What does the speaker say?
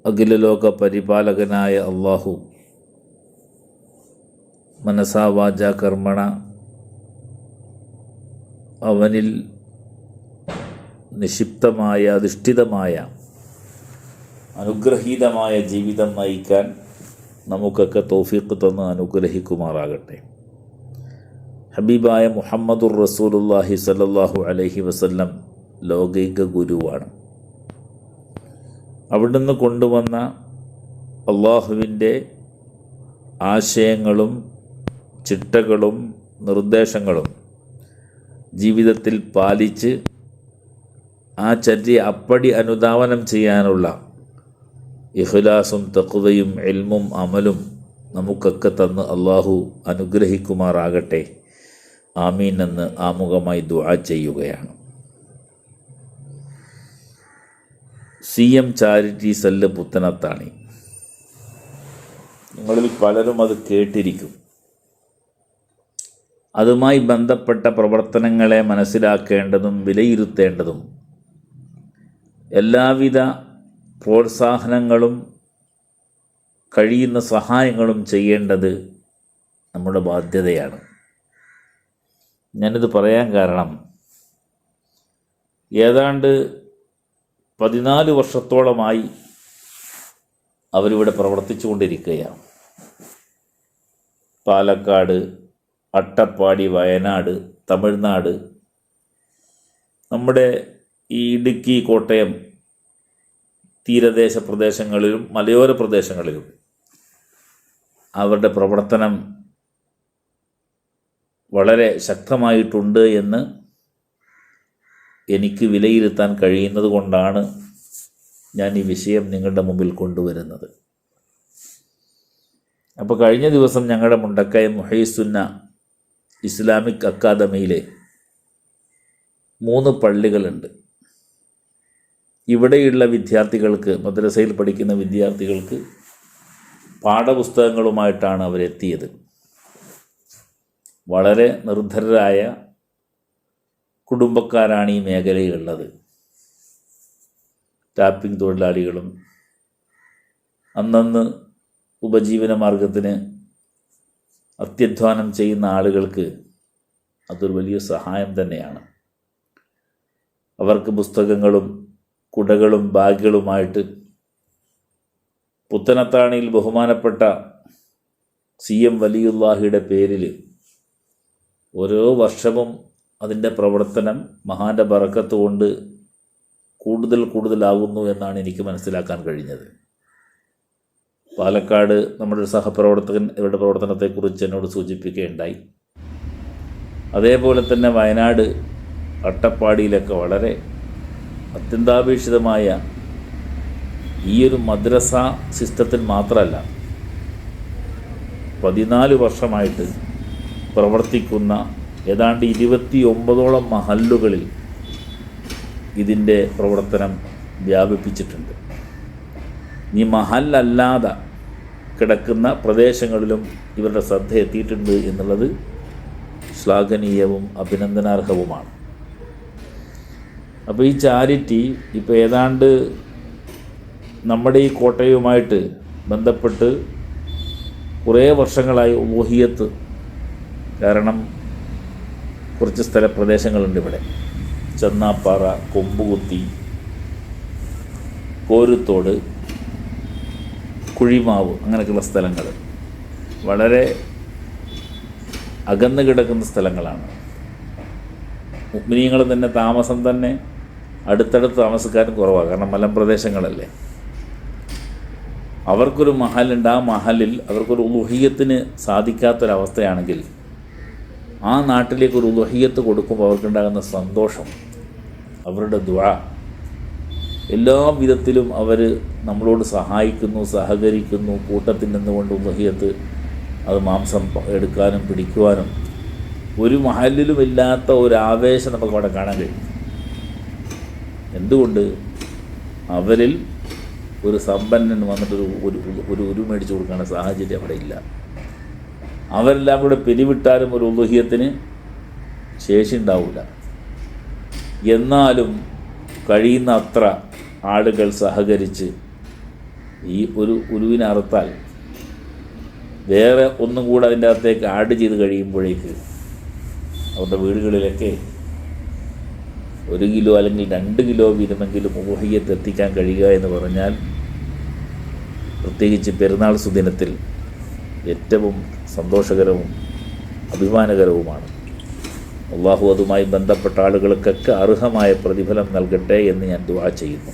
അഖിലലോക പരിപാലകനായ അള്ളാഹു മനസാ വാച കർമ്മണ അവനിൽ നിക്ഷിപ്തമായ അധിഷ്ഠിതമായ അനുഗ്രഹീതമായ ജീവിതം നയിക്കാൻ നമുക്കൊക്കെ തൗഫീഖ് തന്ന് അനുഗ്രഹിക്കുമാറാകട്ടെ. ഹബീബായ മുഹമ്മദുർ റസൂലുള്ളാഹി സ്വല്ലല്ലാഹു അലൈഹി വസല്ലം ലോകൈക ഗുരുവാണ്. അവിടുന്ന് കൊണ്ടുവന്ന അള്ളാഹുവിൻ്റെ ആശയങ്ങളും ചിട്ടകളും നിർദ്ദേശങ്ങളും ജീവിതത്തിൽ പാലിച്ച് ആ ചര്യ അപ്പടി അനുധാവനം ചെയ്യാനുള്ള ഇഖ്ലാസും തഖ്വയും ഇൽമും അമലും നമുക്കൊക്കെ തന്ന് അള്ളാഹു അനുഗ്രഹിക്കുമാറാകട്ടെ. ആമീൻ എന്ന് ആമുഖമായി ദുആ ചെയ്യുകയാണ്. CM charity cell Puthanathani. നിങ്ങളിൽ പലരും അത് കേട്ടിരിക്കും. അതുമായി ബന്ധപ്പെട്ട പ്രവർത്തനങ്ങളെ മനസ്സിലാക്കേണ്ടതും വിലയിരുത്തേണ്ടതും എല്ലാവിധ പ്രോത്സാഹനങ്ങളും കഴിയുന്ന സഹായങ്ങളും ചെയ്യേണ്ടത് നമ്മുടെ ബാധ്യതയാണ്. ഞാനിത് പറയാൻ കാരണം ഏതാണ്ട് 14 വർഷത്തോളമായി അവരിവിടെ പ്രവർത്തിച്ചു കൊണ്ടിരിക്കുകയാണ്. പാലക്കാട്, അട്ടപ്പാടി, വയനാട്, തമിഴ്നാട്, നമ്മുടെ ഈ ഇടുക്കി, കോട്ടയം തീരദേശ പ്രദേശങ്ങളിലും മലയോര പ്രദേശങ്ങളിലും അവരുടെ പ്രവർത്തനം വളരെ ശക്തമായിട്ടുണ്ട് എന്ന് എനിക്ക് വിലയിരുത്താൻ കഴിയുന്നത് കൊണ്ടാണ് ഞാൻ ഈ വിഷയം നിങ്ങളുടെ മുമ്പിൽ കൊണ്ടുവരുന്നത്. അപ്പോൾ കഴിഞ്ഞ ദിവസം ഞങ്ങളുടെ മുണ്ടക്കയം മുഹയ്യിസുന്ന ഇസ്ലാമിക് അക്കാദമിയിലെ 3 പള്ളികളുണ്ട്. ഇവിടെയുള്ള വിദ്യാർത്ഥികൾക്ക്, മദ്രസയിൽ പഠിക്കുന്ന വിദ്യാർത്ഥികൾക്ക് പാഠപുസ്തകങ്ങളുമായിട്ടാണ് അവരെത്തിയത്. വളരെ നിർധരരായ കുടുംബക്കാരാണ് ഈ മേഖലയിലുള്ളത്. ടാപ്പിംഗ് തൊഴിലാളികളും അന്നന്ന് ഉപജീവന മാർഗത്തിന് അത്യധ്വാനം ചെയ്യുന്ന ആളുകൾക്ക് അതൊരു വലിയ സഹായം തന്നെയാണ്. അവർക്ക് പുസ്തകങ്ങളും കുടകളും ബാഗുകളുമായിട്ട് പുത്തനത്താണിയിൽ ബഹുമാനപ്പെട്ട CM വലിയുല്ലാഹിയുടെ പേരിൽ ഓരോ വർഷവും അതിൻ്റെ പ്രവർത്തനം മഹാൻ്റെ ബറക്കത്ത് കൊണ്ട് കൂടുതലാകുന്നു എന്നാണ് എനിക്ക് മനസ്സിലാക്കാൻ കഴിഞ്ഞത്. പാലക്കാട് നമ്മുടെ ഒരു സഹപ്രവർത്തകൻ ഇവരുടെ പ്രവർത്തനത്തെക്കുറിച്ച് എന്നോട് സൂചിപ്പിക്കുകയുണ്ടായി. അതേപോലെ തന്നെ വയനാട്, അട്ടപ്പാടിയിലൊക്കെ വളരെ അത്യന്താപേക്ഷിതമായ ഈ ഒരു മദ്രസ സിസ്റ്റത്തിൽ മാത്രമല്ല 14 വർഷമായിട്ട് പ്രവർത്തിക്കുന്ന ഏതാണ്ട് 29ഓളം മഹല്ലുകളിൽ ഇതിൻ്റെ പ്രവർത്തനം വ്യാപിപ്പിച്ചിട്ടുണ്ട്. ഈ മഹല്ലല്ലാതെ കിടക്കുന്ന പ്രദേശങ്ങളിലും ഇവരുടെ ശ്രദ്ധ എത്തിയിട്ടുണ്ട് എന്നുള്ളത് ശ്ലാഘനീയവും അഭിനന്ദനാർഹവുമാണ്. അപ്പോൾ ഈ ചാരിറ്റി ഇപ്പോൾ ഏതാണ്ട് നമ്മുടെ ഈ കോട്ടയവുമായിട്ട് ബന്ധപ്പെട്ട് കുറേ വർഷങ്ങളായി ഉലൂഹിയത്ത്, കാരണം കുറച്ച് സ്ഥലപ്രദേശങ്ങളുണ്ട് ഇവിടെ, ചെന്നാപ്പാറ, കൊമ്പുകുത്തി, കോരുത്തോട്, കുഴിമാവ്, അങ്ങനെയൊക്കെയുള്ള സ്ഥലങ്ങൾ വളരെ അകന്നു കിടക്കുന്ന സ്ഥലങ്ങളാണ്. മുഅ്മിനീങ്ങൾ തന്നെ താമസം തന്നെ അടുത്തടുത്ത് താമസക്കാരും കുറവാണ്, കാരണം മലമ്പ്രദേശങ്ങളല്ലേ. അവർക്കൊരു മഹലുണ്ട്, ആ മഹലിൽ അവർക്കൊരു ഉലൂഹിയത്തിന് സാധിക്കാത്തൊരവസ്ഥയാണെങ്കിൽ ആ നാട്ടിലേക്ക് ഒരു ഉലൂഹിയത്ത് കൊടുക്കുമ്പോൾ അവർക്കുണ്ടാകുന്ന സന്തോഷം, അവരുടെ ദുആ, എല്ലാ വിധത്തിലും അവർ നമ്മളോട് സഹായിക്കുന്നു, സഹകരിക്കുന്നു. കൂട്ടത്തിൽ നിന്നുകൊണ്ട് ഉലൂഹിയത്ത് അത് മാംസം എടുക്കാനും പിടിക്കുവാനും ഒരു മഹലിലും ഇല്ലാത്ത ഒരു ആവേശം നമുക്ക് അവിടെ കാണാൻ കഴിയും. എന്തുകൊണ്ട്? അവരിൽ ഒരു സമ്പന്നൻ വന്നിട്ട് ഒരു മേടിച്ചു കൊടുക്കാനുള്ള സാഹചര്യം അവിടെ ഇല്ല. അവരെല്ലാം കൂടെ പിരിവിട്ടാലും ഒരു ഉലൂഹിയത്തിന് ശേഷി ഉണ്ടാവില്ല. എന്നാലും കഴിയുന്ന അത്ര ആളുകൾ സഹകരിച്ച് ഈ ഒരു ഉലുവിനെ അറുത്താൽ വേറെ ഒന്നും കൂടെ അതിൻ്റെ അകത്തേക്ക് ആഡ് ചെയ്ത് കഴിയുമ്പോഴേക്ക് അവരുടെ വീടുകളിലൊക്കെ 1 കിലോ അല്ലെങ്കിൽ 2 കിലോ വീതമെങ്കിലും ഉളുഹിയ്യത്ത് എത്തിക്കാൻ കഴിയുക എന്ന് പറഞ്ഞാൽ പ്രത്യേകിച്ച് പെരുന്നാൾ സുദിനത്തിൽ ഏറ്റവും സന്തോഷകരവും അഭിമാനകരവുമാണ്. അള്ളാഹു അതുമായി ബന്ധപ്പെട്ട ആളുകൾക്കൊക്കെ അർഹമായ പ്രതിഫലം നൽകട്ടെ എന്ന് ഞാൻ ദുആ ചെയ്യുന്നു.